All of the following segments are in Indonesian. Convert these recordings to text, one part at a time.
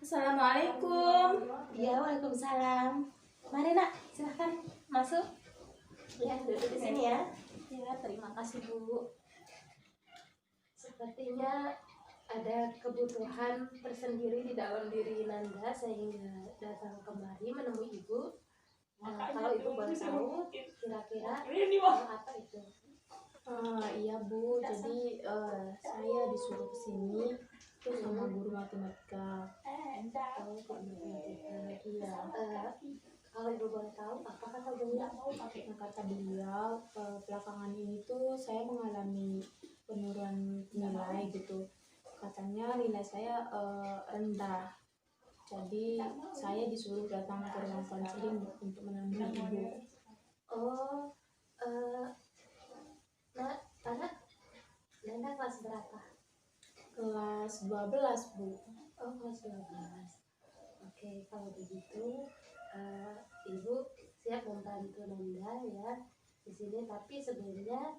Assalamualaikum. Ya, waalaikumsalam. Mari nak, silahkan masuk. Ya, duduk di sini ya. Ya, terima kasih Bu. Sepertinya ada kebutuhan tersendiri di dalam diri Nanda sehingga datang kemari menemui Ibu. Kalau Ibu boleh tahu, kira-kira apa itu? Iya Bu, jadi saya disuruh kesini tuh sama guru matematika. Oh, matematika. Iya. Kalau Ibu boleh tahu, apa kata beliau? Nah, kata beliau belakangan ini tuh saya mengalami penurunan nilai gitu. Katanya nilai saya rendah. Jadi saya disuruh datang ke ruang konseling untuk menemui Ibu. Oh, anak Nanda kelas berapa? Kelas 12 Bu. Oh, kelas 12. Oke, kalau begitu Ibu siap membantu Nanda ya di sini. Tapi sebelumnya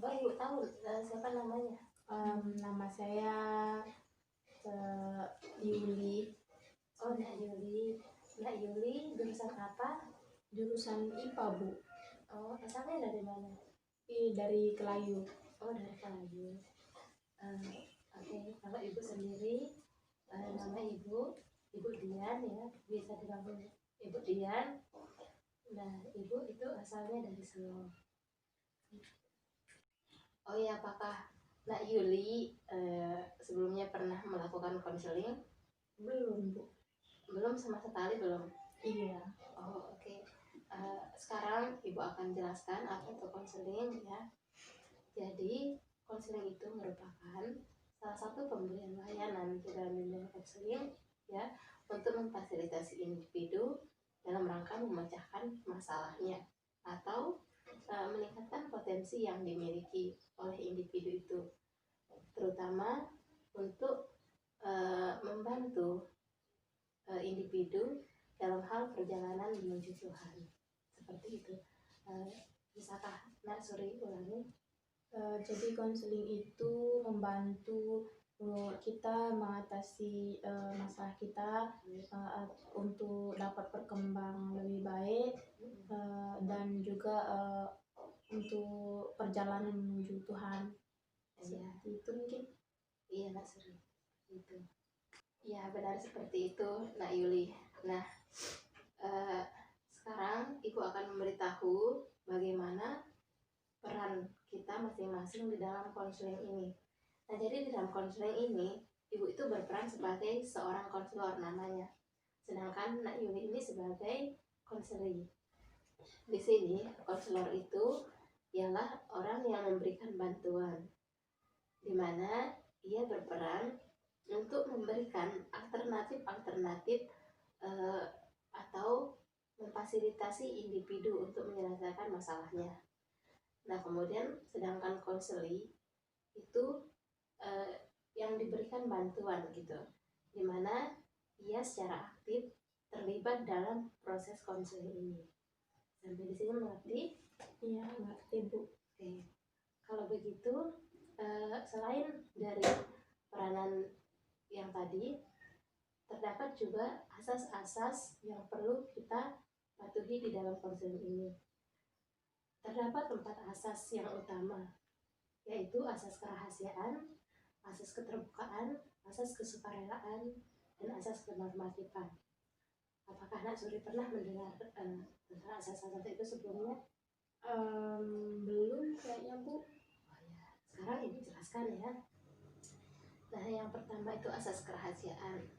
Ibu tahu siapa namanya? Nama saya Yuli. Oh, Nak Yuli. Nak Yuli jurusan apa? Jurusan IPA Bu. Oh, asalnya dari mana? Dari Kelayu. Oh, dari Kelayu. Oke, kalau Ibu sendiri nama Ibu Dian ya, bisa dipanggil Ibu Dian. Nah, Ibu itu asalnya dari Solo. Oh iya, apakah Nak Yuli sebelumnya pernah melakukan konseling? Belum Bu. Belum, sama sekali belum. Iya. Oh, oke. Sekarang Ibu akan jelaskan apa itu konseling ya. Jadi konseling itu merupakan salah satu pemberian layanan di dalam dunia konseling ya, untuk memfasilitasi individu dalam rangka memecahkan masalahnya atau meningkatkan potensi yang dimiliki oleh individu itu, terutama untuk membantu individu dalam hal perjalanan menuju Tuhan. Seperti itu. Bisakah Nak Suri ulangi? Jadi konseling itu membantu kita mengatasi masalah kita untuk dapat berkembang lebih baik dan juga untuk perjalanan menuju Tuhan. Ya. Seperti itu mungkin. Iya, Nak Suri. Itu. Ya, benar seperti itu, Nak Yuli. Nah, sekarang Ibu akan memberitahu bagaimana peran kita masing-masing di dalam konseling ini. Nah, jadi di dalam konseling ini, Ibu itu berperan sebagai seorang konselor namanya. Sedangkan Nak Yuli ini sebagai konseli. Di sini, konselor itu ialah orang yang memberikan bantuan, di mana ia berperan untuk memberikan alternatif atau memfasilitasi individu untuk menyelesaikan masalahnya. Nah, kemudian sedangkan konseli itu yang diberikan bantuan gitu, dimana ia secara aktif terlibat dalam proses konseling ini. Sampai di sini mengerti? Iya, mengerti Bu. Oke. Kalau begitu, selain dari peranan yang tadi, terdapat juga asas-asas yang perlu kita patuhi di dalam konseling ini. Terdapat 4 asas yang utama, yaitu asas kerahasiaan, asas keterbukaan, asas kesukarelaan, dan asas kenormatifan. Apakah Nak Suri pernah mendengar tentang asas-asas itu sebelumnya? Belum kayaknya Bu. Oh ya, sekarang Ibu jelaskan ya. Nah, yang pertama itu asas kerahasiaan.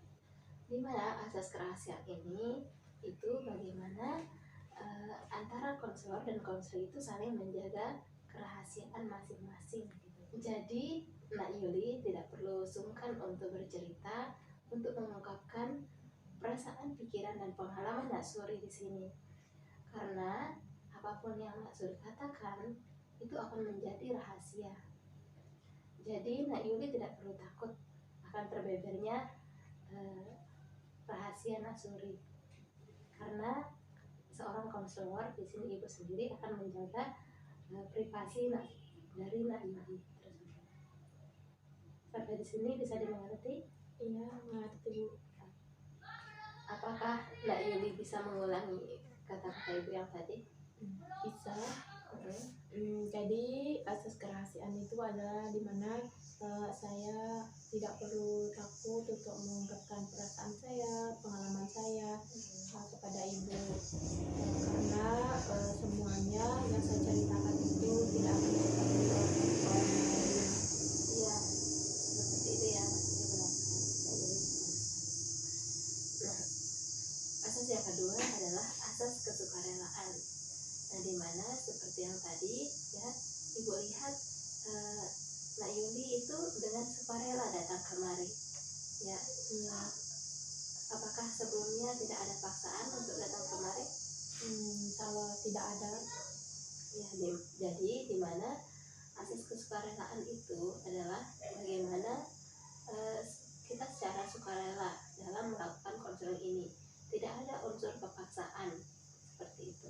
Di mana asas kerahasiaan ini itu bagaimana antara konselor dan konselor itu saling menjaga kerahasiaan masing-masing gitu. Jadi Nak Yuli tidak perlu sungkan untuk bercerita, untuk mengungkapkan perasaan, pikiran, dan pengalaman Nak Suri di sini. Karena apapun yang Nak Suri katakan itu akan menjadi rahasia. Jadi Nak Yuli tidak perlu takut akan terbebernya rahasia Nak Suri. Karena seorang konselor, di sini Ibu sendiri akan menjaga privasi dari Nak Yuli tersebut. Sampai di sini bisa dimengerti? Iya, ngerti Bu. Apakah Mbak Yuli bisa mengulangi kata-kata Ibu yang tadi? Bisa. Hmm. Jadi asas kerahasiaan itu adalah dimana saya tidak perlu takut untuk mengungkapkan perasaan saya, pengalaman saya kepada ibu. Karena semuanya yang saya ceritakan itu tidak akan diketahui oleh orang lain. Iya, seperti itu ya, benar sekali. Mbak Yuli. Nah, asas yang kedua adalah asas kesukarelaan. Nah, di mana seperti yang tadi ya, Ibu lihat Mbak Yuli itu dengan sukarela datang kemari. Ya, Iya. apakah sebelumnya tidak ada paksaan untuk datang kemari? Kalau tidak ada. Ya, jadi di mana asas kesukarelaan itu adalah bagaimana eh, kita secara sukarela dalam melakukan konseling ini. Tidak ada unsur kepaksaan seperti itu.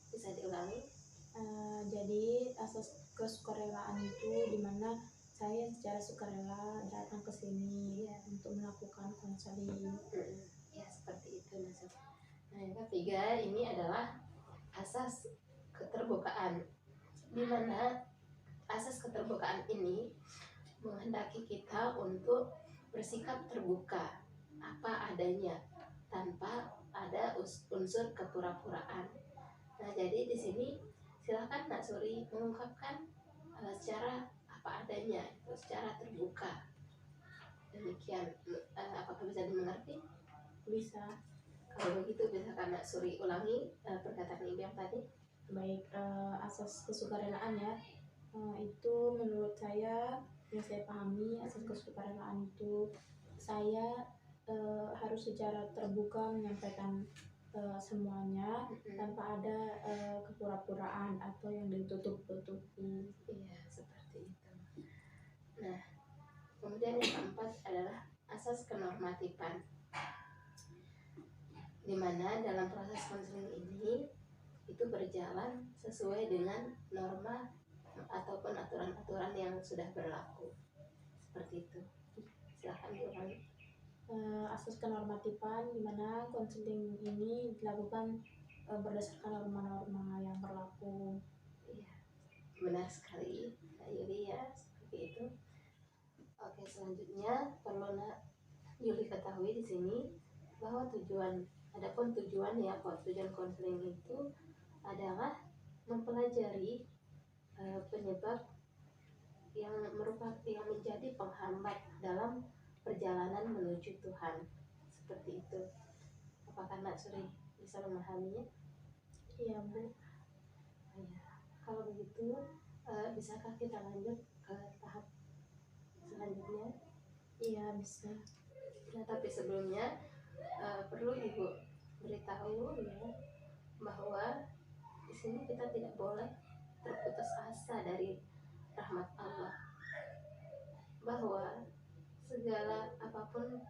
Bisa diulangi? Jadi asas kesukarelaan itu dimana saya secara sukarela datang ke sini Iya. untuk melakukan konseling. Ya, seperti itu masuk. Nah, yang ketiga ini adalah asas keterbukaan, di mana asas keterbukaan ini menghendaki kita untuk bersikap terbuka apa adanya tanpa ada unsur kepura-puraan. Nah, jadi di sini silakan Nak Suri mengungkapkan secara apa adanya, secara terbuka. Demikian, apakah bisa dimengerti? Bisa. Kalau begitu bisa Nak Suri ulangi perkataan Ibu yang tadi. Baik, asas kesukarelaan ya. Itu menurut saya yang saya pahami asas kesukarelaan itu saya harus secara terbuka menyampaikan semuanya tanpa ada kepura-puraan atau yang ditutup-tutupi. Iya, seperti itu. Nah, kemudian yang keempat adalah asas kenormatifan, di mana dalam proses konseling ini itu berjalan sesuai dengan norma ataupun aturan-aturan yang sudah berlaku. Seperti itu. Silahkan diulangi. Asas kenormatifan di mana konseling ini dilakukan berdasarkan norma-norma yang berlaku. Iya, benar sekali Kak Yuli ya, seperti itu. Oke, selanjutnya perlu Nak Yuli ketahui di sini bahwa adapun tujuan konseling itu adalah mempelajari penyebab yang menjadi penghambat dalam perjalanan menuju Tuhan. Seperti itu. Apakah Nak Suri bisa memahaminya? Iya Bu. Ya. Kalau begitu, bisakah kita lanjut ke tahap selanjutnya? Iya bisa. Nah, tapi sebelumnya perlu Ibu beritahu ya bahwa di sini kita tidak boleh terputus asa dari rahmat Allah, bahwa segala apapun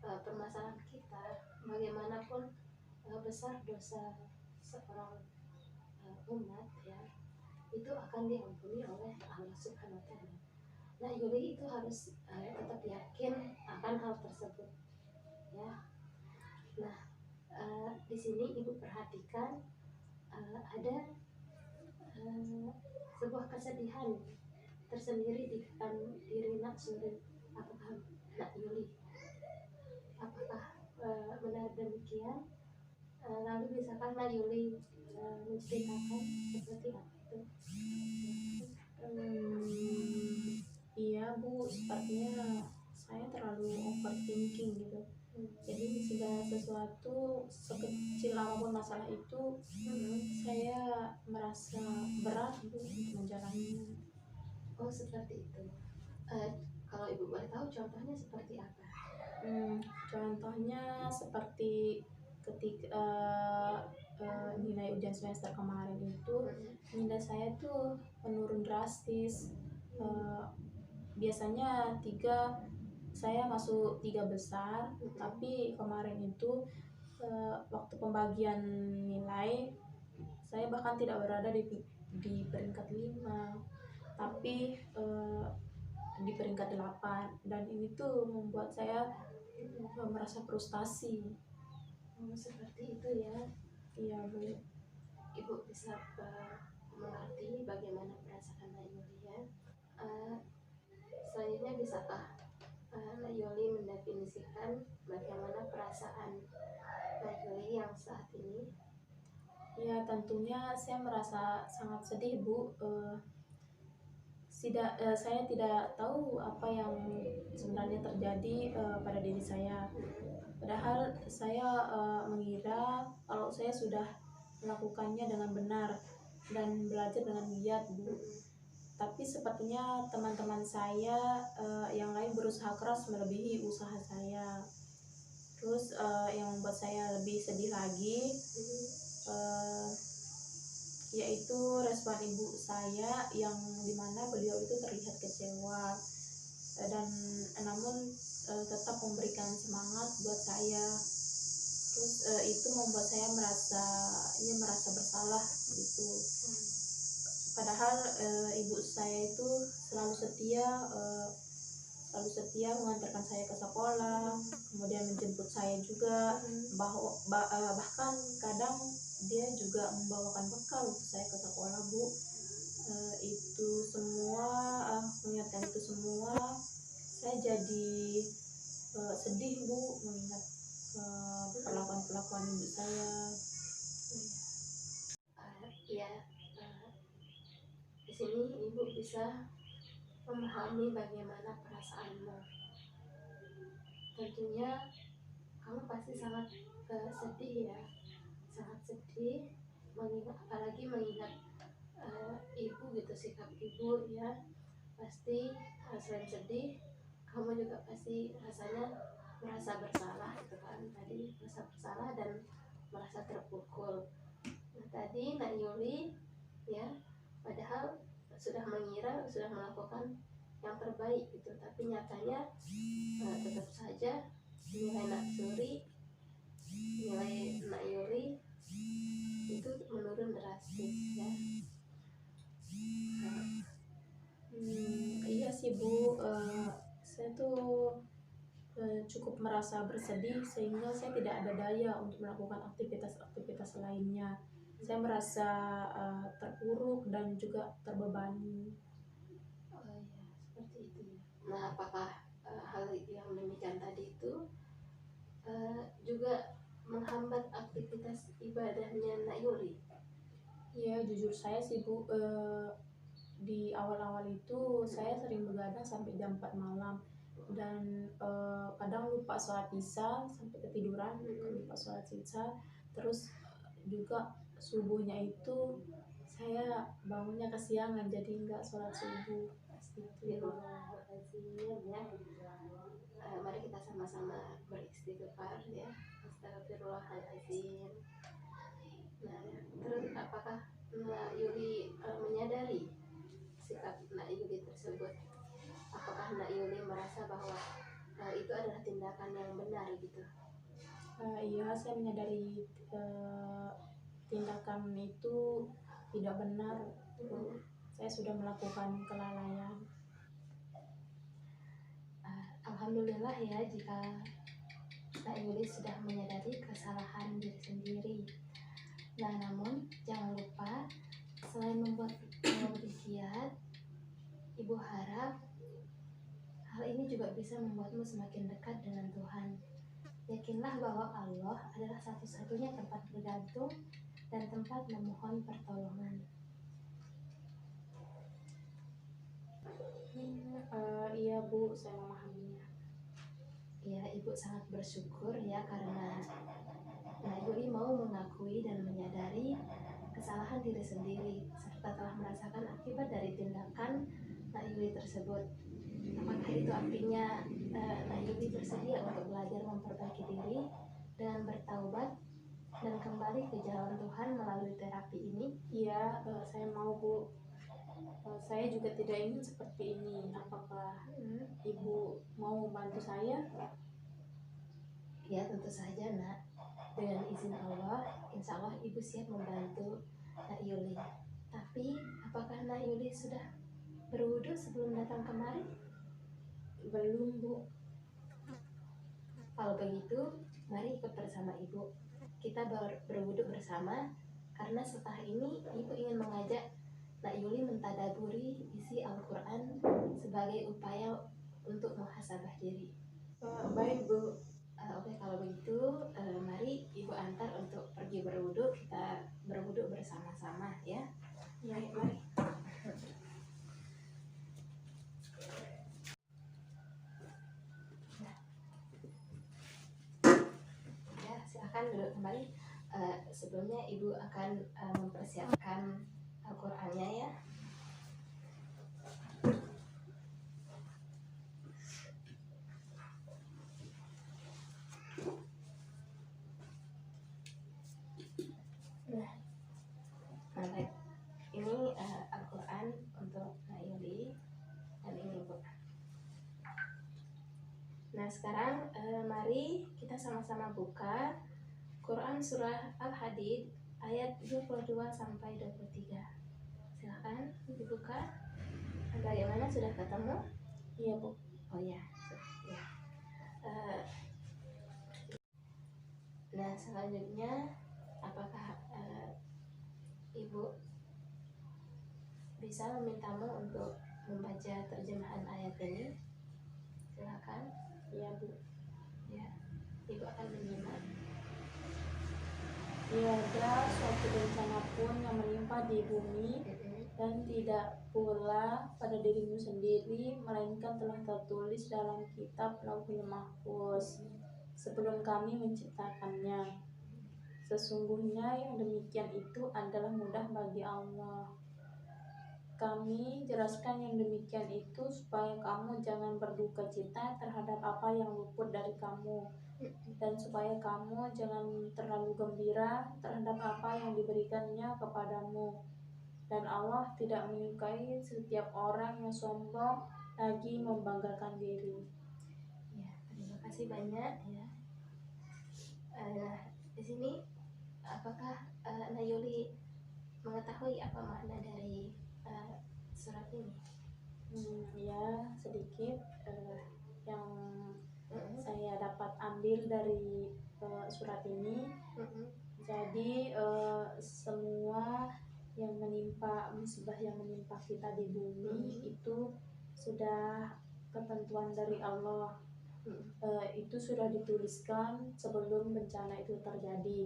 permasalahan kita, bagaimanapun besar dosa seorang umat ya, itu akan diampuni oleh Allah Subhanahu Wa Taala. Nah, Yuli itu harus tetap yakin akan hal tersebut ya. Nah, di sini Ibu perhatikan ada sebuah kesedihan tersendiri di dalam diri Nak Suri. Apakah Nak Yuli? Apakah benar demikian? Lalu bisakah Nak Yuli menceritakan seperti apa itu? Iya Bu, sepertinya saya terlalu overthinking gitu. Jadi segala sesuatu sekecil apapun masalah itu saya merasa berat Bu untuk menjalaninya. Oh, seperti itu. Kalau Ibu boleh tahu contohnya seperti apa? Contohnya seperti ketika nilai ujian semester kemarin itu nilai saya tuh menurun drastis. Biasanya saya masuk 3 besar, tapi kemarin itu waktu pembagian nilai saya bahkan tidak berada di peringkat 5. Tapi di peringkat 8, dan ini tuh membuat saya merasa frustasi. Seperti itu ya. Iya Bu. Ibu bisa mengerti bagaimana perasaan Nak Yuli ya. Selanjutnya bisakah Nak Yuli mendefinisikan bagaimana perasaan Nak Yuli yang saat ini? Ya tentunya saya merasa sangat sedih Bu. Saya tidak tahu apa yang sebenarnya terjadi pada diri saya. Padahal saya mengira kalau saya sudah melakukannya dengan benar dan belajar dengan giat Bu. Tapi sepertinya teman-teman saya yang lain berusaha keras melebihi usaha saya. Terus yang membuat saya lebih sedih lagi yaitu respon ibu saya yang dimana beliau itu terlihat kecewa dan namun tetap memberikan semangat buat saya. Terus itu membuat saya merasa bersalah gitu. Padahal ibu saya itu selalu setia mengantarkan saya ke sekolah, kemudian menjemput saya juga, bahkan kadang dia juga membawakan bekal untuk saya ke sekolah Bu. Itu semua mengingatkan itu semua saya jadi sedih Bu, mengingat perlakuan ibu saya. Di sini ibu bisa memahami bagaimana perasaanmu. Tentunya kamu pasti sangat sedih ya, sangat sedih, apalagi mengingat ibu gitu, sikap ibu ya. Pasti selain sedih, kamu juga pasti rasanya merasa bersalah gitu kan, tadi merasa bersalah dan merasa terpukul. Nah tadi Nak Yuli ya, padahal sudah mengira sudah melakukan yang terbaik gitu, tapi nyatanya tetap saja nilai Nak Yuli itu menurun drastis ya. Iya sih Bu, saya tuh cukup merasa bersedih sehingga saya tidak ada daya untuk melakukan aktivitas lainnya. Saya merasa terpuruk dan juga terbebani. Oh ya, seperti itu ya. Nah, apakah hal yang demikian tadi itu juga menghambat aktivitas ibadahnya Nak Yuli? Ya jujur saya sih Bu, di awal-awal itu saya sering begadang sampai jam 4 malam dan kadang lupa sholat isya sampai ketiduran, lupa sholat isya. Terus juga subuhnya itu saya bangunnya kesiangan jadi nggak sholat subuh. Astagfirullahaladzim ya. Mari kita sama-sama beristighfar ya. Astagfirullahaladzim. Nah, terus apakah Nak Yuli menyadari sikap Nak Yuli tersebut? Apakah Nak Yuli merasa bahwa itu adalah tindakan yang benar gitu? Iya, saya menyadari tindakan itu tidak benar. Saya sudah melakukan kelalaian. Alhamdulillah ya jika Nak Yuli sudah menyadari kesalahan diri sendiri. Nah, namun jangan lupa selain membuat lebih giat, Ibu harap hal ini juga bisa membuatmu semakin dekat dengan Tuhan. Yakinlah bahwa Allah adalah satu-satunya tempat bergantung dan tempat memohon pertolongan. Iya Bu, saya memahaminya. Ya, Ibu sangat bersyukur ya karena Nak Yuli mau mengakui dan menyadari kesalahan diri sendiri serta telah merasakan akibat dari tindakan Nak Yuli tersebut. Apakah itu artinya Nak Yuli bersedia untuk belajar memperbaiki diri dan bertaubat dan kembali ke jalan Tuhan melalui terapi ini? Iya, saya mau Bu. Saya juga tidak ingin seperti ini. Apakah Ibu mau membantu saya? Ya tentu saja Nak. Dengan izin Allah, insya Allah Ibu siap membantu Nak Yuli. Tapi apakah Nak Yuli sudah berwudu sebelum datang kemari? Belum, Bu. Kalau begitu, mari ikut bersama Ibu. Kita berwudu bersama karena setelah ini Ibu ingin mengajak Nak Yuli mentadaburi isi Al-Quran sebagai upaya untuk muhasabah diri. Baik, Bu. Oke, kalau begitu mari Ibu antar untuk pergi berwudu. Kita berwudu bersama-sama ya. Ya, Mari. Ya, silakan duduk kembali. Sebelumnya Ibu akan mempersiapkan Al-Qur'annya ya. Nah, baik. Ini Al-Quran untuk Nak Yuli dan ini Ibu. Nah, sekarang mari kita sama-sama buka Quran Surah Al-Hadid ayat 22 sampai 23. Silakan dibuka. Bagaimana, sudah ketemu? Iya, Bu. Oh ya, ya. Nah, selanjutnya apakah Ibu bisa memintamu untuk membaca terjemahan ayat ini? Silakan. Iya, Bu. Ya, Ibu akan menyimak. Tiada suatu bencana pun yang menimpa di bumi dan tidak pula pada dirimu sendiri, melainkan telah tertulis dalam kitab Lauhul Mahfuz sebelum kami menciptakannya. Sesungguhnya yang demikian itu adalah mudah bagi Allah. Kami jelaskan yang demikian itu supaya kamu jangan berduka cita terhadap apa yang luput dari kamu, dan supaya kamu jangan terlalu gembira terhadap apa yang diberikannya kepadamu. Dan Allah tidak menyukai setiap orang yang sombong lagi membanggakan diri. Ya, terima kasih banyak ya. Di sini apakah Nayuli mengetahui apa makna dari surat ini? Ya, sedikit yang saya dapat ambil dari surat ini. Jadi semua yang menimpa, musibah yang menimpa kita di bumi itu sudah ketentuan dari Allah. Itu sudah dituliskan sebelum bencana itu terjadi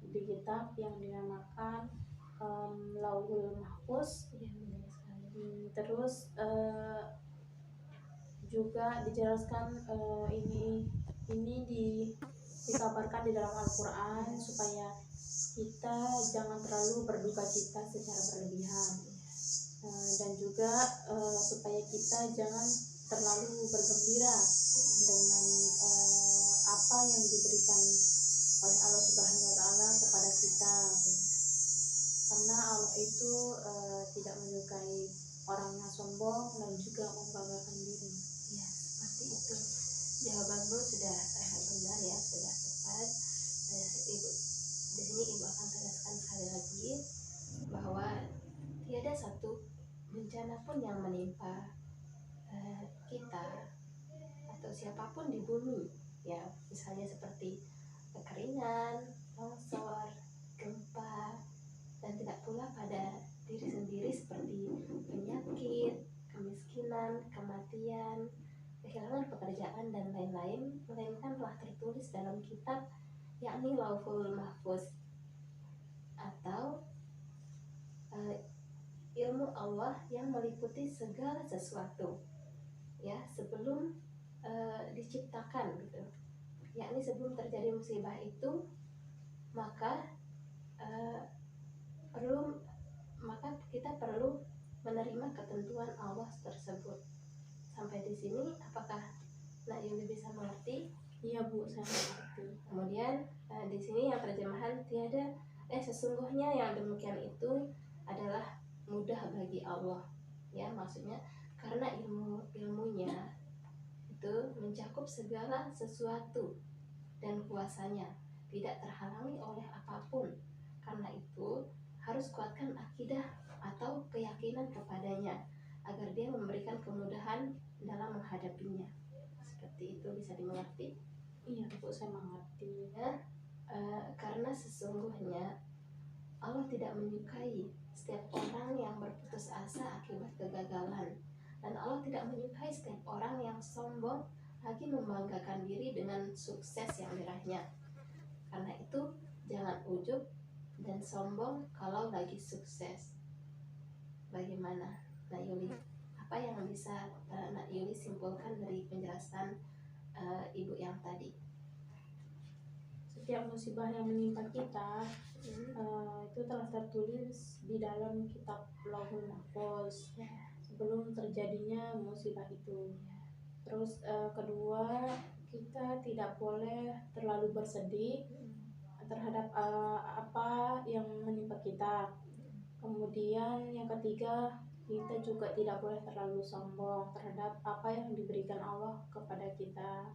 di kitab yang dinamakan Lauhul Mahfuz. Terus juga dijelaskan ini dikabarkan di dalam Al-Quran supaya kita jangan terlalu berduka cita secara berlebihan, dan juga supaya kita jangan terlalu bergembira dengan apa yang diberikan oleh Allah Subhanahu wa Ta'ala kepada kita, karena Allah itu tidak menyukai orang yang sombong dan juga membanggakan diri. Ya, seperti itu. Jawabanmu sudah benar ya, sudah tepat. Ibu, di sini Ibu akan tegaskan sekali lagi bahwa tiada satu bencana pun yang menimpa kita atau siapapun di bumi, ya, misalnya seperti kekeringan, longsor, gempa, dan tidak pula pada diri sendiri seperti penyakit, kemiskinan, kematian, kehilangan pekerjaan dan lain-lain, melainkan telah tertulis dalam kitab yakni Lauhul Mahfuz atau ilmu Allah yang meliputi segala sesuatu ya sebelum diciptakan gitu, yakni sebelum terjadi musibah itu maka kita perlu menerima ketentuan Allah tersebut. Sampai di sini apakah Nak Yuli bisa mengerti? Iya, Bu, saya mengerti. Kemudian di sini yang terjemahan sesungguhnya yang demikian itu adalah mudah bagi Allah, ya, maksudnya karena ilmunya itu mencakup segala sesuatu dan kuasanya tidak terhalangi oleh apapun. Karena itu harus kuatkan akidah atau keyakinan kepadanya agar dia memberikan kemudahan dalam menghadapinya. bisa dimengerti? Iya Bu, saya mengerti. Ya, karena sesungguhnya Allah tidak menyukai setiap orang yang berputus asa akibat kegagalan, dan Allah tidak menyukai setiap orang yang sombong lagi membanggakan diri dengan sukses yang diraihnya. Karena itu jangan ujub dan sombong kalau lagi sukses. Bagaimana Nak Yuli? Apa yang bisa Nak Yuli simpulkan dari penjelasan ibu yang tadi? Setiap musibah yang menimpa kita itu telah tertulis di dalam kitab Lauhul Mahfuz sebelum terjadinya musibah itu. Terus kedua, kita tidak boleh terlalu bersedih terhadap apa yang menimpa kita. Kemudian yang ketiga, kita juga tidak boleh terlalu sombong terhadap apa yang diberikan Allah kepada kita.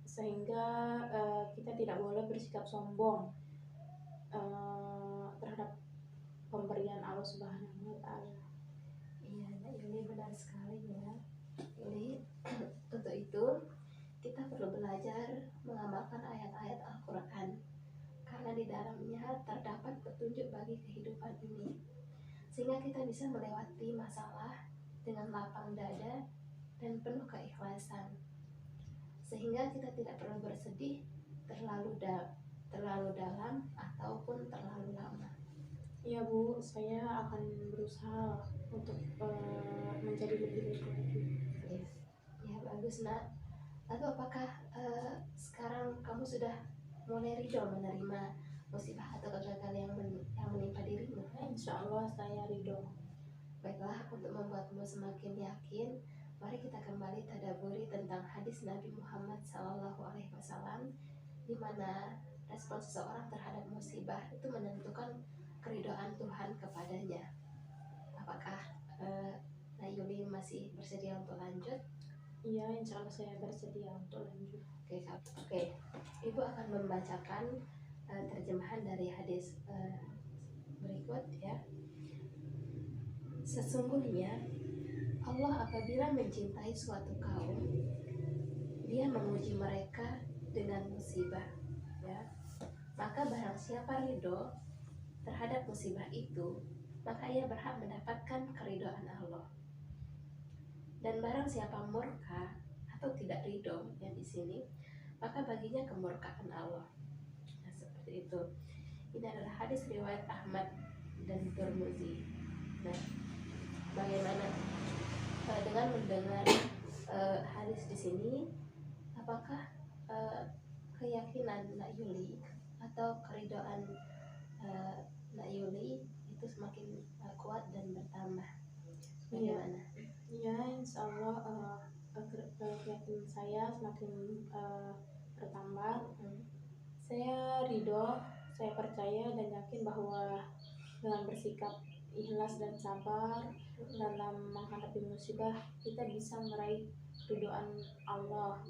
Sehingga kita tidak boleh bersikap sombong terhadap pemberian Allah Subhanahu wa Ta'ala. Iya, Nak Yuli benar sekali ya. Yuli, untuk itu kita perlu belajar mengamalkan ayat-ayat Al-Quran, karena di dalamnya terdapat petunjuk bagi kehidupan ini, sehingga kita bisa melewati masalah dengan lapang dada dan penuh keikhlasan, sehingga kita tidak perlu bersedih terlalu dalam ataupun terlalu lama. Iya Bu, saya akan berusaha untuk menjadi lebih baik lagi. Ya bagus Nak. Lalu apakah sekarang kamu sudah mulai ridho menerima musibah atau kegagalan yang menimpa dirimu? Insya Allah saya ridho. Baiklah, untuk membuatmu semakin yakin, mari kita kembali tadaburi tentang hadis Nabi Muhammad SAW, di mana respon seseorang terhadap musibah itu menentukan keridhaan Tuhan kepadanya. Apakah Nak Yuli masih bersedia untuk lanjut? Iya, insya Allah saya bersedia untuk lanjut. Oke. Ibu akan membacakan terjemahan dari hadis berikut ya. Sesungguhnya Allah apabila mencintai suatu kaum, Dia menguji mereka dengan musibah, ya. Maka barang siapa ridho terhadap musibah itu, maka ia berhak mendapatkan keridhaan Allah. Dan barang siapa murka atau tidak ridho, yang di sini, maka baginya kemurkaan Allah. Nah, seperti itu. Ini adalah hadis riwayat Ahmad dan Tirmizi. Nah, bagaimana dengan mendengar hadis di sini, apakah keyakinan Nak Yuli atau keridhaan Nak Yuli itu semakin kuat dan bertambah? Bagaimana? Iya, insya Allah keyakinan saya semakin bertambah. Saya ridho, saya percaya dan yakin bahwa dengan bersikap ikhlas dan sabar dalam menghadapi musibah, kita bisa meraih keridhaan Allah.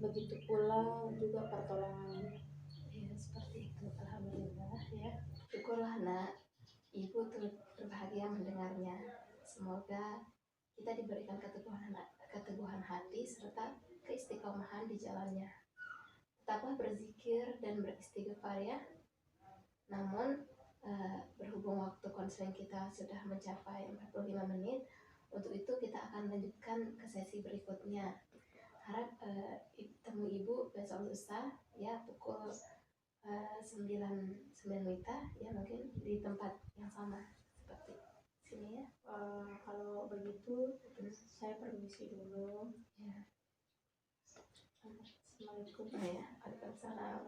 Begitu pula juga pertolongannya. Ya, seperti itu. Alhamdulillah ya. Syukurlah Nak, Ibu turut berbahagia mendengarnya. Semoga kita diberikan keteguhan hati serta keistiqomahan di jalannya. Tetaplah berzikir dan beristighfar ya. Namun berhubung waktu konseling kita sudah mencapai 45 menit, untuk itu kita akan lanjutkan ke sesi berikutnya. Harap temu Ibu besok lusa ya, pukul 9 WITA ya, mungkin di tempat yang sama seperti sini ya. Kalau begitu saya permisi dulu Ya. Assalamualaikum. Ya, waalaikumsalam.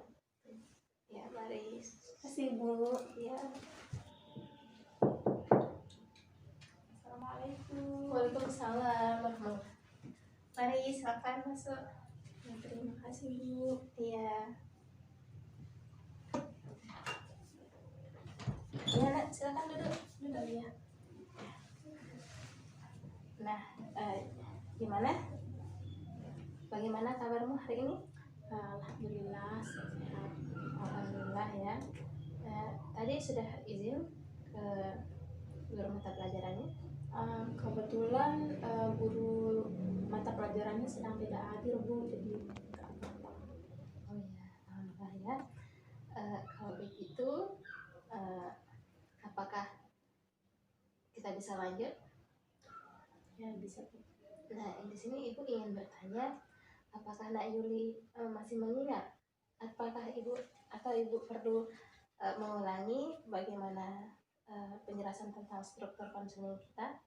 Ya, mari. Terima kasih Bu. Ya. Assalamualaikum. Waalaikumsalam warahmatullahi. Mari silakan masuk. Ya, terima kasih Bu. Iya. Ya Nak, silakan duduk ya. Nah, gimana? Bagaimana kabarmu hari ini? Alhamdulillah sehat. Alhamdulillah ya. Tadi sudah izin ke guru mata pelajarannya? Kebetulan guru mata pelajarannya sedang tidak hadir Bu, jadi nggak apa-apa. Oh ya, alhamdulillah ya. Kalau begitu, eh, apakah kita bisa lanjut? Ya bisa Bu. Nah, di sini Ibu ingin bertanya, apakah Nak Yuli masih mengingat? Apakah Ibu perlu mengulangi bagaimana penjelasan tentang struktur konseling kita,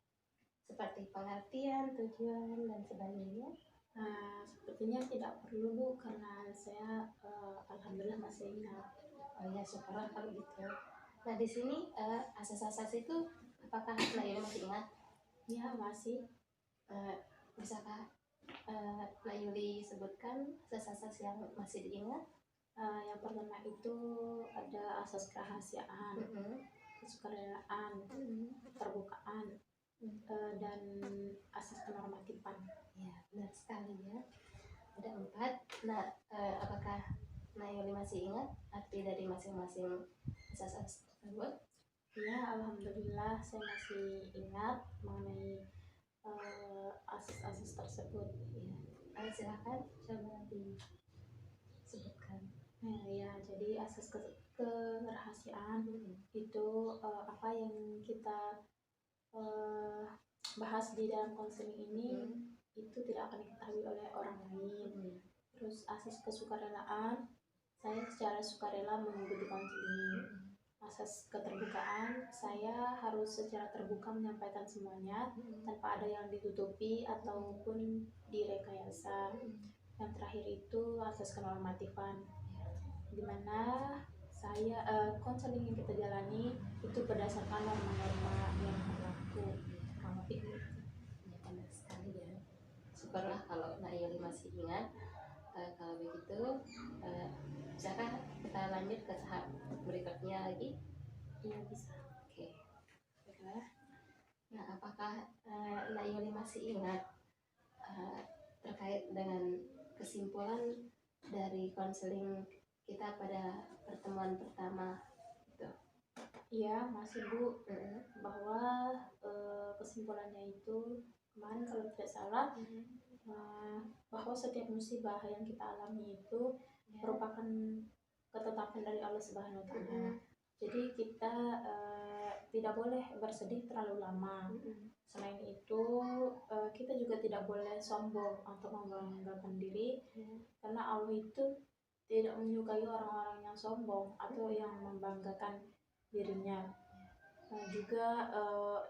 seperti pengertian, tujuan, dan sebagainya? Nah, sepertinya tidak perlu Bu, karena saya alhamdulillah masih ingat. Oh ya, syukurlah kalau gitu. Nah, di sini asas-asas itu apakah Nak Yuli masih ingat? Ya masih. Bisakah Nak Yuli sebutkan asas-asas yang masih diingat? Yang pertama itu ada asas kerahasiaan, kesukarelaan, keterbukaan, dan asas kenormatifan. Ya, benar sekali ya. Ada 4. Nah, apakah Nak Yuli masih ingat arti dari masing-masing asas-asas tersebut? Ya, alhamdulillah saya masih ingat mengenai asas-asas tersebut. Ya, silakan coba disebutkan. Ya, jadi asas kerahasiaan itu apa yang kita bahas di dalam konseling ini itu tidak akan diketahui oleh orang lain. Terus asas kesukarelaan, saya secara sukarela mengikuti konseling. Asas keterbukaan, saya harus secara terbuka menyampaikan semuanya tanpa ada yang ditutupi ataupun direkayasa. Yang terakhir itu asas kenormatifan, dimana saya konseling yang kita jalani itu berdasarkan norma-norma yang berlaku. Ya, benar sekali ya. Syukurlah kalau Nak Yuli masih ingat. Kalau begitu, bisakah kita lanjut ke tahap berikutnya lagi? Iya bisa. Oke, baiklah. Nah, apakah Nak Yuli masih ingat terkait dengan kesimpulan dari konseling kita pada pertemuan pertama itu? Iya masih Bu, bahwa kesimpulannya itu kemarin kalau tidak salah bahwa setiap musibah yang kita alami itu merupakan ketetapan dari Allah Subhanahu Wa Taala. Jadi kita tidak boleh bersedih terlalu lama. Selain itu kita juga tidak boleh sombong atau membanggakan diri, karena Allah itu tidak menyukai orang-orang yang sombong atau yang membanggakan dirinya. Juga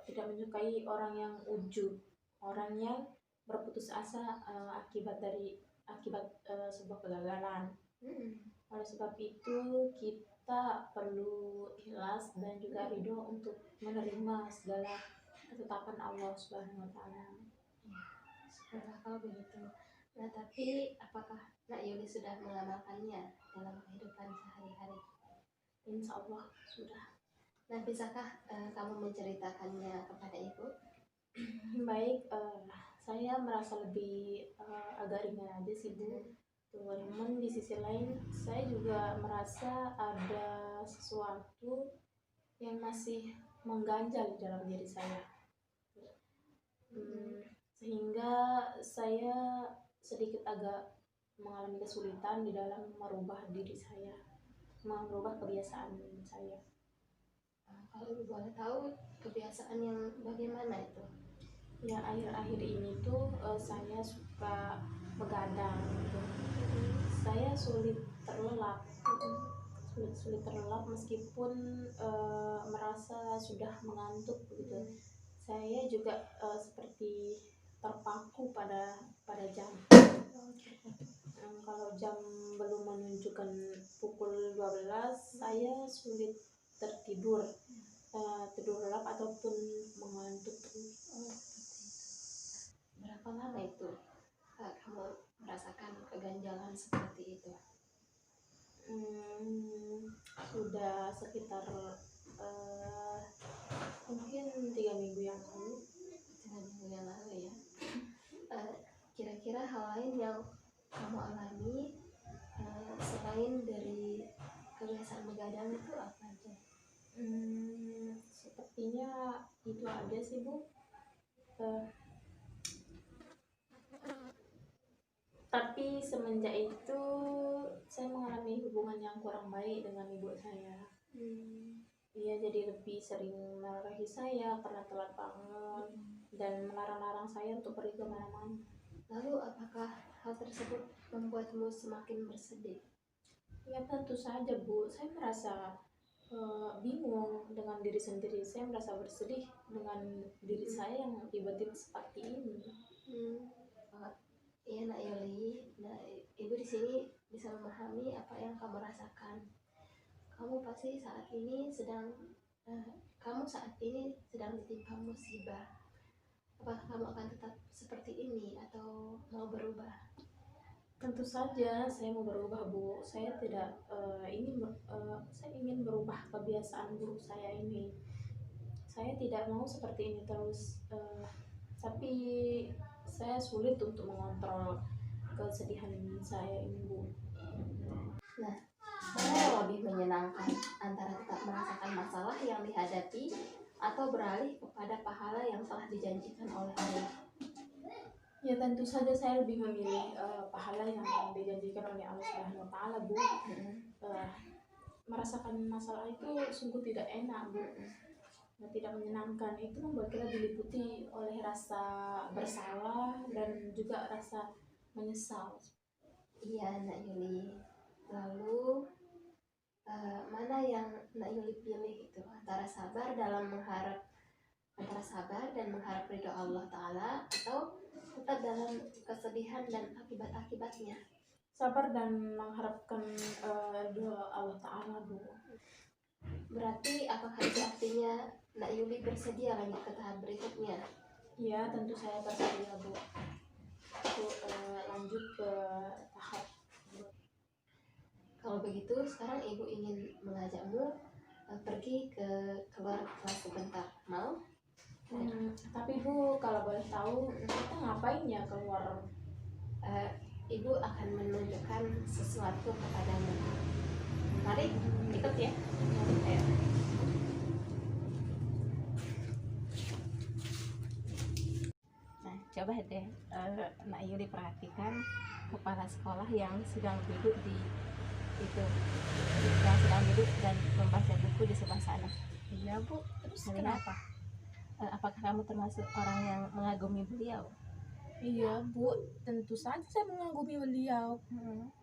tidak menyukai orang yang ujub, orang yang berputus asa akibat sebuah kegagalan. Oleh sebab itu kita perlu ikhlas dan juga ridho untuk menerima segala ketetapan Allah Subhanahu Wa Taala. Syukurlah kalau begitu. Nah, tapi apakah Nak Yuli sudah mengamalkannya dalam kehidupan sehari-hari? Insya Allah sudah. Nah, bisakah kamu menceritakannya kepada Ibu? Baik, saya merasa lebih agak ringan aja sih Bu. Namun di sisi lain saya juga merasa ada sesuatu yang masih mengganjal di dalam diri saya, sehingga saya sedikit agak mengalami kesulitan di dalam merubah diri saya, merubah kebiasaan saya. Kalau Ibu boleh tahu kebiasaan yang bagaimana itu? Ya, akhir-akhir ini tuh saya suka begadang gitu. Saya sulit terlelap meskipun merasa sudah mengantuk gitu. Saya juga seperti terpaku pada jam. Kalau jam belum menunjukkan pukul 12, saya sulit tertidur, tidur lelap ataupun mengantuk. Berapa lama itu kamu merasakan keganjalan seperti itu? Sudah sekitar mungkin 3 minggu yang lalu. 3 minggu yang lalu ya. Kira-kira hal lain yang kamu alami selain dari kebiasaan begadang itu apa aja? Sepertinya itu aja sih Bu. Tapi semenjak itu saya mengalami hubungan yang kurang baik dengan ibu saya. Dia jadi lebih sering marahi saya karena telat bangun dan melarang-larang saya untuk pergi kemana-mana. Lalu apakah hal tersebut membuatmu semakin bersedih? Ya tentu saja Bu, saya merasa bingung dengan diri sendiri. Saya merasa bersedih dengan diri saya yang tiba-tiba seperti ini. Iya Nak Yuli, nah ibu di sini bisa memahami apa yang kamu rasakan. Kamu pasti saat ini sedang ditimpa musibah. Apakah kamu akan tetap seperti ini atau mau berubah? Tentu saja saya mau berubah Bu. Saya tidak saya ingin berubah kebiasaan buruk saya ini. Saya tidak mau seperti ini terus. Tapi saya sulit untuk mengontrol kesedihan saya ini Bu. Nah, mana yang lebih menyenangkan antara tetap merasakan masalah yang dihadapi atau beralih kepada pahala yang telah dijanjikan oleh Allah? Ya tentu saja saya lebih memilih pahala yang dijanjikan oleh Allah Subhanahu wa taala Bu. Merasakan masalah itu sungguh tidak enak Bu. Tidak menyenangkan. Itu membuat kita diliputi oleh rasa bersalah dan juga rasa menyesal. Iya Nak Yuli. Lalu mana yang Nak Yuli pilih itu antara sabar dan mengharap ridho Allah Ta'ala atau tetap dalam kesedihan dan akibat-akibatnya? Sabar dan mengharapkan doa Allah Ta'ala Bu. Berarti apakah itu artinya Nak Yuli bersedia lanjut ke tahap berikutnya? Ya tentu saya bersedia Bu untuk lanjut ke tahap. Kalau begitu sekarang ibu ingin mengajakmu pergi ke keluar kelas sebentar, mau? Tapi Bu, kalau boleh tahu kita ngapain ya keluar? Ibu akan menunjukkan sesuatu kepadamu. Mari ikut ya. Ayo. Nah, coba deh Nak Yuli perhatikan kepala sekolah yang sedang duduk dan membaca buku di sebelah sana. Iya Bu, terus Melihat, kenapa? apakah kamu termasuk orang yang mengagumi beliau? Iya Bu, tentu saja saya mengagumi beliau.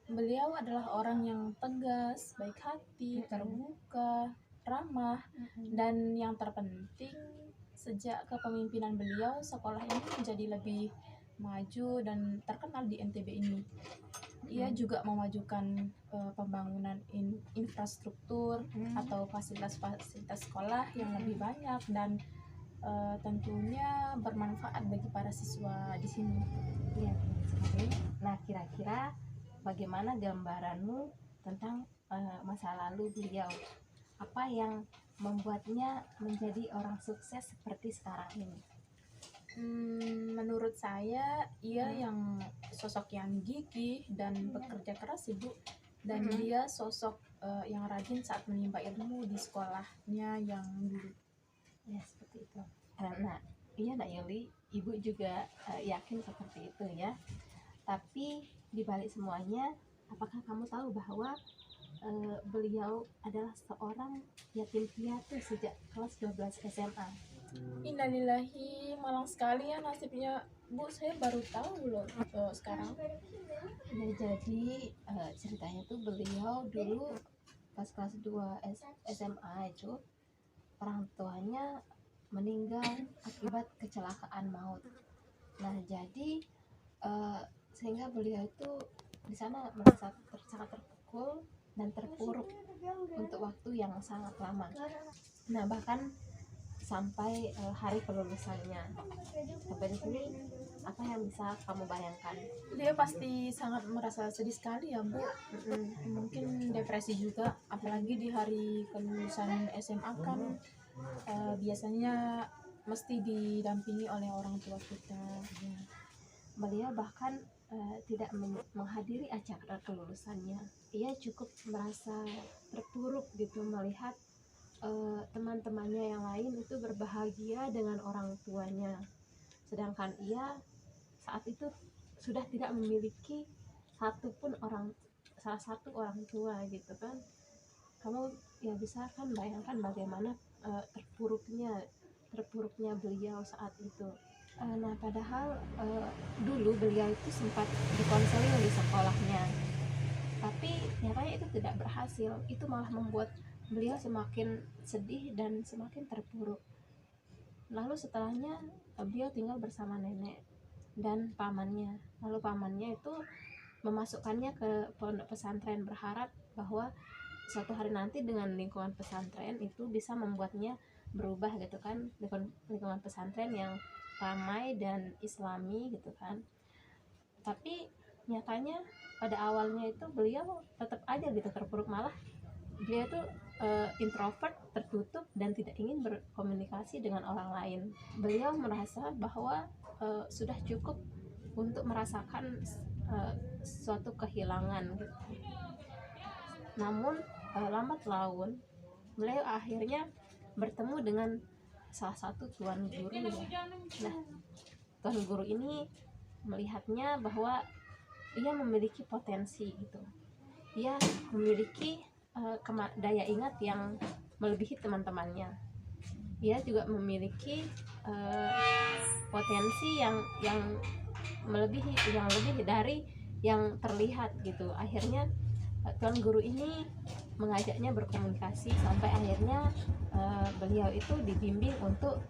Beliau adalah orang yang tegas, baik hati, terbuka, ramah, dan yang terpenting sejak kepemimpinan beliau sekolah ini menjadi lebih maju dan terkenal di NTB ini. Ia juga memajukan pembangunan infrastruktur atau fasilitas-fasilitas sekolah yang lebih banyak dan tentunya bermanfaat bagi para siswa di sini. Iya, nah kira-kira bagaimana gambaranmu tentang masa lalu beliau? Apa yang membuatnya menjadi orang sukses seperti sekarang ini? Menurut saya ia yang sosok yang gigih dan bekerja keras Ibu, dan dia sosok yang rajin saat menimba ilmu di sekolahnya yang dulu. Ya seperti itu. Nah, iya Nak Yuli, ibu juga yakin seperti itu ya. Tapi di balik semuanya, apakah kamu tahu bahwa beliau adalah seorang yatim piatu sejak kelas 12 SMA? Innalillahi, malang sekali ya nasibnya Bu, saya baru tahu loh sekarang. Ya, jadi ceritanya tuh beliau dulu pas kelas 2 SMA itu orang tuanya meninggal akibat kecelakaan maut. Nah, jadi sehingga beliau itu di sana merasa sangat terpukul dan terpuruk untuk waktu yang sangat lama. Nah, bahkan sampai hari kelulusannya. Sampai di sini apa yang bisa kamu bayangkan? Dia pasti sangat merasa sedih sekali ya Bu. Mungkin depresi juga, apalagi di hari kelulusan SMA kan biasanya mesti didampingi oleh orang tua kita. Beliau bahkan tidak menghadiri acara kelulusannya. Ia cukup merasa terpuruk gitu melihat teman-temannya yang lain itu berbahagia dengan orang tuanya, sedangkan ia saat itu sudah tidak memiliki salah satu orang tua gitu kan. Kamu ya bisa kan bayangkan bagaimana terpuruknya beliau saat itu. Nah padahal dulu beliau itu sempat dikonseling di sekolahnya, tapi nyatanya itu tidak berhasil. Itu malah membuat beliau semakin sedih dan semakin terpuruk. Lalu setelahnya beliau tinggal bersama nenek dan pamannya. Lalu pamannya itu memasukkannya ke pondok pesantren, berharap bahwa suatu hari nanti dengan lingkungan pesantren itu bisa membuatnya berubah gitu kan, lingkungan pesantren yang ramai dan islami gitu kan. Tapi nyatanya pada awalnya itu beliau tetap aja gitu terpuruk, malah beliau tuh introvert, tertutup dan tidak ingin berkomunikasi dengan orang lain. Beliau merasa bahwa sudah cukup untuk merasakan suatu kehilangan gitu. Namun lambat laun beliau akhirnya bertemu dengan salah satu tuan guru ya. Nah, tuan guru ini melihatnya bahwa ia memiliki potensi gitu. Ia memiliki daya ingat yang melebihi teman-temannya. Ia juga memiliki potensi yang lebih dari yang terlihat gitu. Akhirnya tuan guru ini mengajaknya berkomunikasi sampai akhirnya beliau itu dibimbing untuk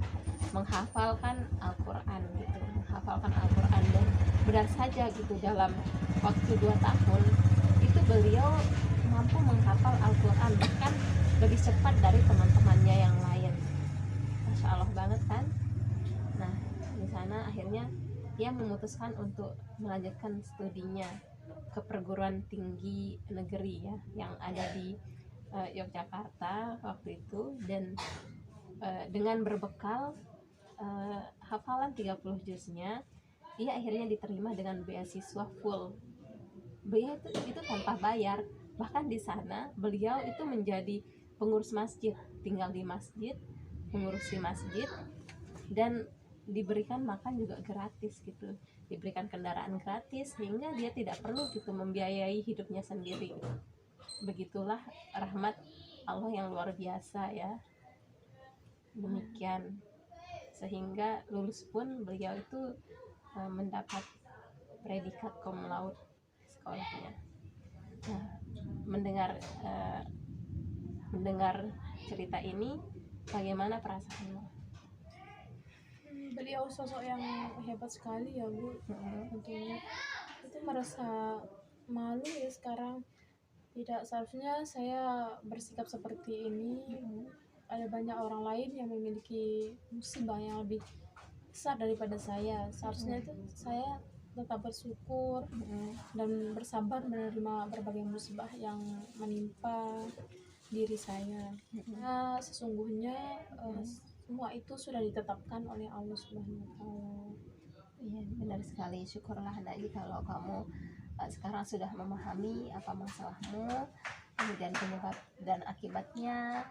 menghafalkan Al-Quran gitu, dan benar saja gitu dalam waktu 2 tahun itu beliau mampu menghafal Al-Quran, bahkan lebih cepat dari teman-temannya yang lain. Masya Allah banget kan. Nah di sana akhirnya ia memutuskan untuk melanjutkan studinya ke perguruan tinggi negeri ya yang ada di Yogyakarta waktu itu. Dan dengan berbekal hafalan 30 juznya, ia akhirnya diterima dengan beasiswa full. Beliau itu tanpa bayar. Bahkan di sana beliau itu menjadi pengurus masjid, tinggal di masjid, mengurusi masjid, dan diberikan makan juga gratis gitu, diberikan kendaraan gratis, sehingga dia tidak perlu gitu membiayai hidupnya sendiri. Begitulah rahmat Allah yang luar biasa ya. Demikian, sehingga lulus pun beliau itu mendapat predikat cum laude sekolahnya. Nah, mendengar cerita ini, bagaimana perasaanmu? Beliau sosok yang hebat sekali ya Bu. Tentunya itu merasa malu ya sekarang. Tidak seharusnya saya bersikap seperti ini. Ada banyak orang lain yang memiliki musibah yang lebih besar daripada saya. Seharusnya itu saya tetap bersyukur dan bersabar menerima berbagai musibah yang menimpa diri saya. Nah, sesungguhnya semua itu sudah ditetapkan oleh Allah Subhanahu wa taala. Iya, benar sekali. Syukurlah Nadi kalau kamu sekarang sudah memahami apa masalahmu, kemudian penyebab dan akibatnya.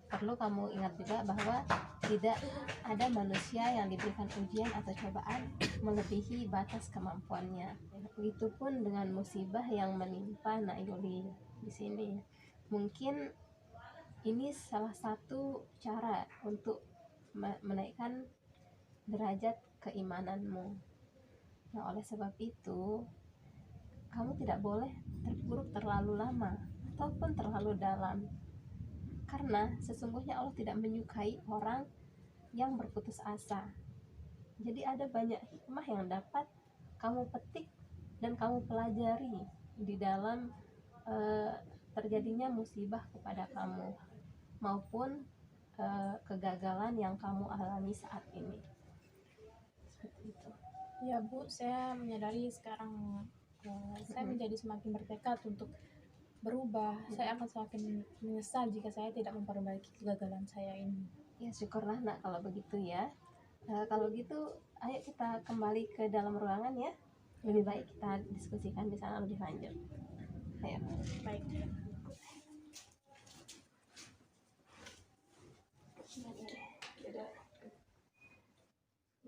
Perlu kamu ingat juga bahwa tidak ada manusia yang diberikan ujian atau cobaan melebihi batas kemampuannya. Begitupun dengan musibah yang menimpa Nak Yuli di sini. Mungkin ini salah satu cara untuk menaikkan derajat keimananmu. Nah, oleh sebab itu, kamu tidak boleh terpuruk terlalu lama ataupun terlalu dalam. Karena sesungguhnya Allah tidak menyukai orang yang berputus asa. Jadi ada banyak hikmah yang dapat kamu petik dan kamu pelajari di dalam terjadinya musibah kepada kamu maupun kegagalan yang kamu alami saat ini. Seperti itu. Ya Bu, saya menyadari sekarang saya menjadi semakin bertekad untuk berubah. Saya akan semakin menyesal jika saya tidak memperbaiki kegagalan saya ini. Ya syukurlah Nak kalau begitu ya. Kalau gitu ayo kita kembali ke dalam ruangan ya. Lebih baik kita diskusikan di sana lebih lanjut. Ayo. Baik.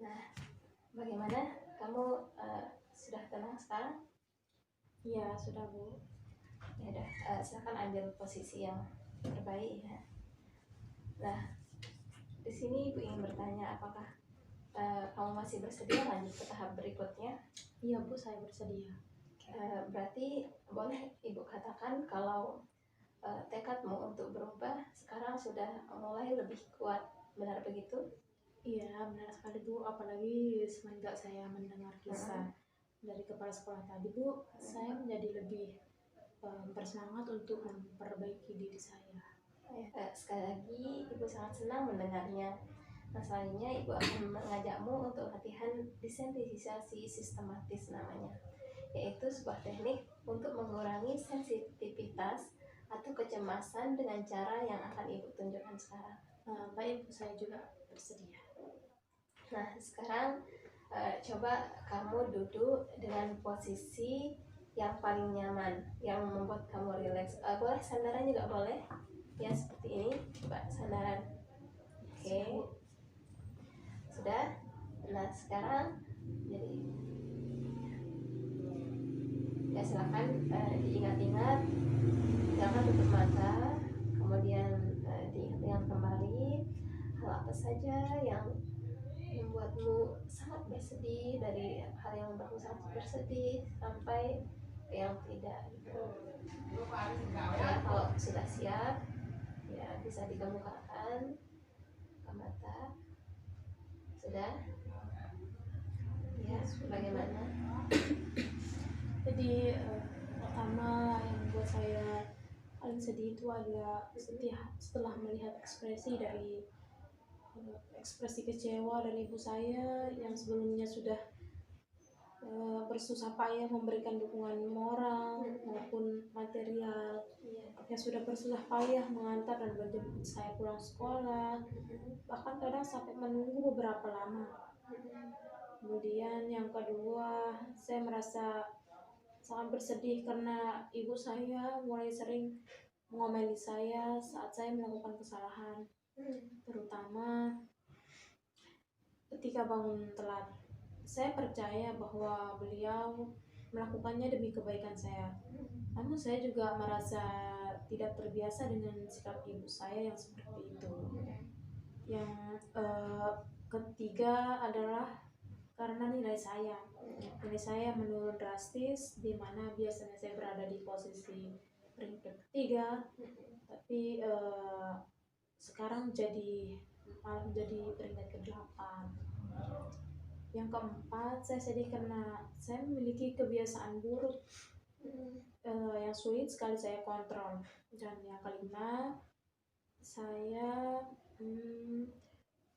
Nah, bagaimana kamu sudah tenang sekarang? Iya, sudah Bu. Ya udah, silakan ambil posisi yang terbaik ya. Nah, di sini Ibu ingin bertanya, apakah kamu masih bersedia lanjut ke tahap berikutnya? Iya Bu, saya bersedia. Berarti boleh Ibu katakan kalau tekadmu untuk berubah sekarang sudah mulai lebih kuat, benar begitu? Iya, benar sekali Bu. Apalagi semenjak saya mendengar kisah dari kepala sekolah tadi Bu, saya menjadi lebih bersemangat untuk memperbaiki diri saya. Sekali lagi Ibu sangat senang mendengarnya. Nah, selanjutnya Ibu akan mengajakmu untuk latihan desensitisasi sistematis namanya, yaitu sebuah teknik untuk mengurangi sensitivitas atau kecemasan dengan cara yang akan Ibu tunjukkan sekarang. Baik Bu, saya juga bersedia. Nah, sekarang coba kamu duduk dengan posisi yang paling nyaman, yang membuat kamu rileks. Boleh sandaran juga boleh, ya seperti ini. Coba sandaran. Oke. Sudah. Nah, sekarang jadi ya silakan diingat-ingat, jangan tutup mata, kemudian diingat-ingat kembali hal apa saja yang membuatmu sangat bersedih, dari hal yang membuatmu sangat bersedih sampai yang tidak gitu. Ya, kalau sudah siap ya bisa dikemukakan ke mata. Sudah? Ya, bagaimana? Jadi pertama yang membuat saya paling sedih itu adalah setelah melihat ekspresi kecewa dari ibu saya yang sebelumnya sudah bersusah payah memberikan dukungan moral maupun material, yang sudah bersusah payah mengantar dan menjemput saya pulang sekolah, bahkan kadang sampai menunggu beberapa lama. Kemudian yang kedua, saya merasa sangat bersedih karena ibu saya mulai sering mengomeli saya saat saya melakukan kesalahan, terutama ketika bangun telat. Saya percaya bahwa beliau melakukannya demi kebaikan saya. Namun saya juga merasa tidak terbiasa dengan sikap ibu saya yang seperti itu. Yang ketiga adalah karena nilai saya menurun drastis, di mana biasanya saya berada di posisi peringkat ketiga, tapi sekarang malah menjadi peringkat ke-8. Yang keempat, saya sedih karena saya memiliki kebiasaan buruk yang sulit sekali saya kontrol. Dan yang kelima, saya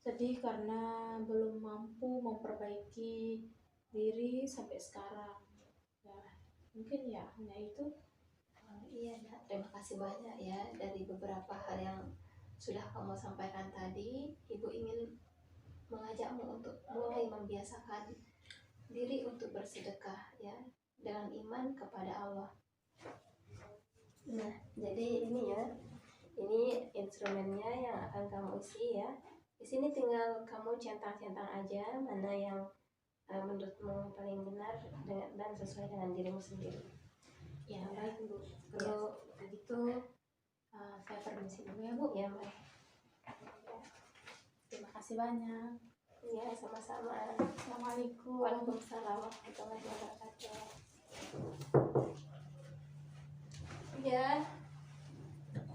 sedih karena belum mampu memperbaiki diri sampai sekarang. Ya, mungkin ya hanya itu. Iya, terima kasih banyak ya dari beberapa hal yang sudah kamu sampaikan tadi. Ibu ingin mengajakmu untuk mulai membiasakan diri untuk bersedekah ya, dengan iman kepada Allah. Nah, jadi ini ya, ini instrumennya yang akan kamu isi ya. Di sini tinggal kamu centang-centang aja mana yang menurutmu paling benar dan sesuai dengan dirimu sendiri. Ya, baik Bu. Kalau begitu saya permisi dulu ya Bu. Ya, baik. Terima kasih banyak. Ya, sama-sama. Assalamualaikum. Waalaikumsalam warahmatullahi wabarakatuh. Ya.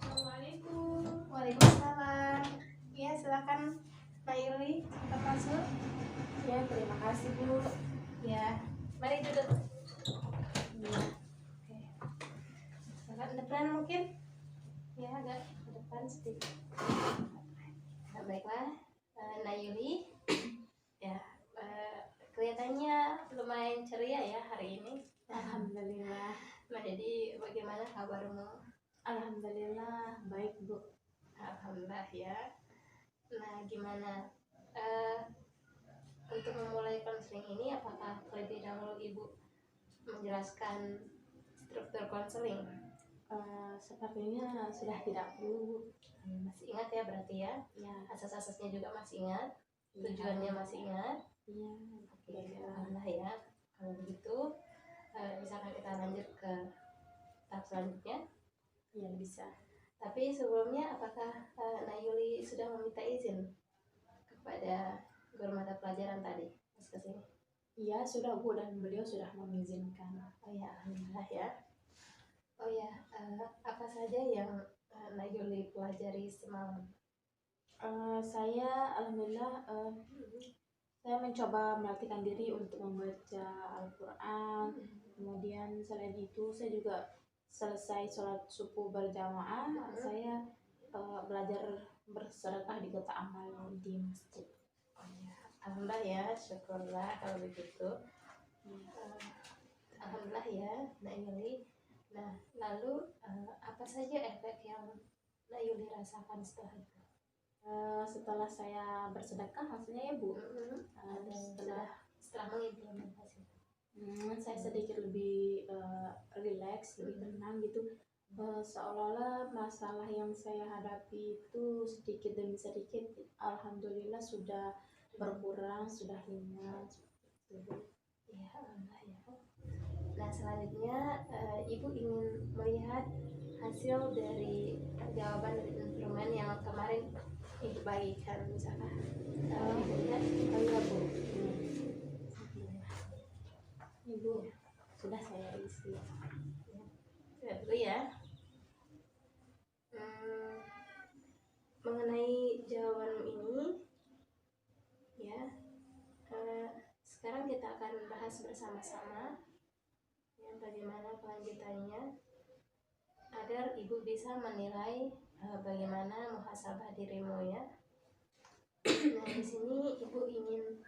Assalamualaikum. Waalaikumsalam. Ya, silakan Mbak Yuli untuk masuk. Ya, terima kasih Bu. Ya, mari duduk. Ya. Oke. Agak depan mungkin. Ya, agak ke depan sedikit. Nah, baiklah, Nayuli. Ya, kelihatannya lumayan ceria ya hari ini. Alhamdulillah. Nah, jadi bagaimana kabarmu? Alhamdulillah baik Bu. Alhamdulillah ya. Nah, gimana untuk memulai konseling ini, apakah terlebih dahulu Ibu menjelaskan struktur konseling? Sepertinya sudah tidak perlu. Masih ingat ya berarti ya? Ya. Asas-asasnya juga masih ingat, tujuannya masih ingat. Iya. Oke, alhamdulillah ya. Kalau begitu, bisakah kita lanjut ke tahap selanjutnya? Ya bisa. Tapi sebelumnya, apakah Nayuli sudah meminta izin kepada guru mata pelajaran tadi pas kesini? Iya sudah Bu, dan beliau sudah mengizinkan. Oh ya, alhamdulillah ya. Oh ya, apa saja yang Nayuli pelajari semalam? Saya alhamdulillah saya mencoba melatihkan diri untuk membaca Al-Quran. Kemudian selain itu saya juga selesai sholat subuh berjamaah, saya belajar bersedekah di kotak amal di masjid. Oh ya, alhamdulillah ya, syukurlah kalau begitu. Alhamdulillah ya, Nayuli. Nah, lalu apa saja efek yang Nayuli rasakan setelah itu? Setelah saya bersedekah maksudnya ya Bu, Setelah mengimplementasikan. Saya sedikit lebih rileks, lebih tenang gitu. Seolah-olah masalah yang saya hadapi itu sedikit demi sedikit alhamdulillah sudah berkurang, sudah ringan seperti itu. Ya, alhamdulillah ya. Nah, selanjutnya Ibu ingin melihat hasil dari jawaban dari instrumen yang kemarin Ibu bagikan, misalkan Ibu lihat. Oh iya Bu, Ibu sudah saya isi. Lihat dulu ya. Mengenai jawaban ini, ya, sekarang kita akan bahas bersama-sama ya, bagaimana kelanjutannya agar Ibu bisa menilai bagaimana muhasabah dirimu ya. Nah, di sini Ibu ingin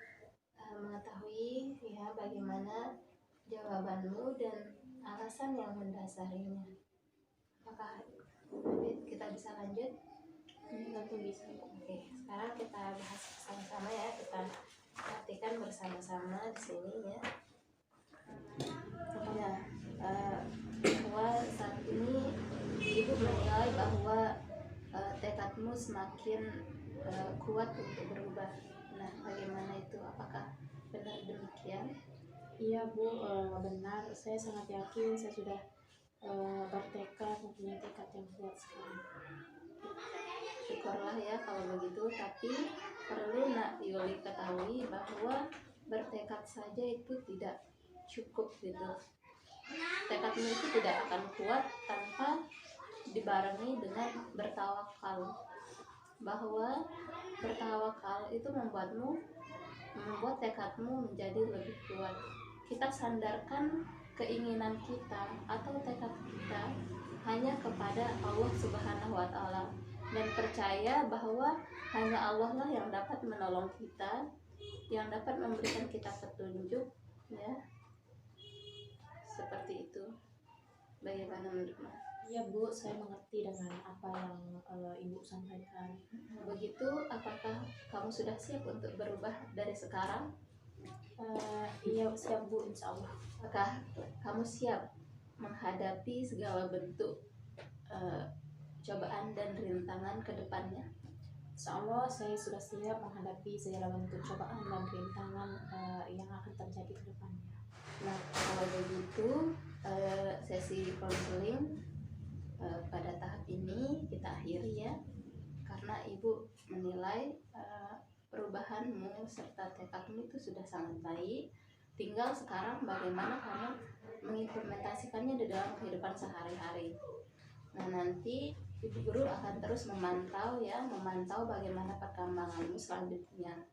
mengetahui ya bagaimana jawabanmu dan alasan yang mendasarinya. Apakah kita bisa lanjut? Tentu bisa Bu. Oke, sekarang kita bahas bersama-sama ya, kita perhatikan bersama-sama di sini ya. Ya, bahwa saat ini Ibu menilai bahwa tekadmu semakin kuat untuk berubah. Nah, bagaimana itu? Apakah benar demikian? Iya Bu, benar. Saya sangat yakin saya sudah bertekad, mempunyai tekad yang kuat sekarang. Syukurlah ya kalau begitu, tapi perlu Nak Yuli ketahui bahwa bertekad saja itu tidak cukup gitu. Tekadmu itu tidak akan kuat tanpa dibarengi dengan bertawakal. Bahwa bertawakal itu membuat tekadmu menjadi lebih kuat. Kita sandarkan keinginan kita atau tekad kita hanya kepada Allah Subhanahu wa Ta'ala, dan percaya bahwa hanya Allah lah yang dapat menolong kita, yang dapat memberikan kita petunjuk ya. Seperti itu. Bagaimana menurutmu? Iya Bu, saya mengerti dengan apa yang Ibu sampaikan. Begitu, apakah kamu sudah siap untuk berubah dari sekarang? Iya siap Bu, insya Allah. Apakah kamu siap menghadapi segala bentuk cobaan dan rintangan ke depannya? Insya Allah saya sudah siap menghadapi segala bentuk cobaan dan rintangan yang akan terjadi ke depannya. Nah, kalau begitu sesi konseling pada tahap ini kita akhiri ya, karena Ibu menilai perubahanmu serta tekadmu itu sudah sangat baik. Tinggal sekarang bagaimana kamu mengimplementasikannya di dalam kehidupan sehari-hari. Nah, nanti Ibu Guru akan terus memantau bagaimana perkembanganmu selanjutnya.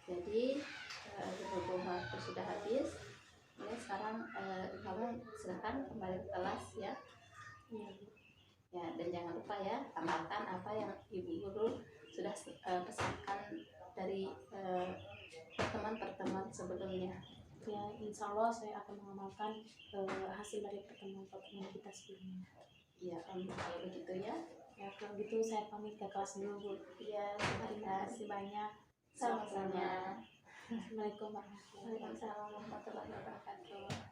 Jadi berhubung waktu sudah habis, ya sekarang kamu silahkan kembali ke kelas ya. Ya, dan jangan lupa ya, amalkan apa yang Ibu Guru sudah pesankan dari pertemuan-pertemuan sebelumnya. Ya, insya Allah saya akan mengamalkan hasil dari pertemuan-pertemuan kita sebelumnya. Ya, kalau begitu ya. Ya, kalau gitu saya pamit ke kelas dulu Bu. Ya, Terima kasih banyak. sama-sama. Assalamualaikum warahmatullahi wabarakatuh. Waalaikumsalam warahmatullahi wabarakatuh.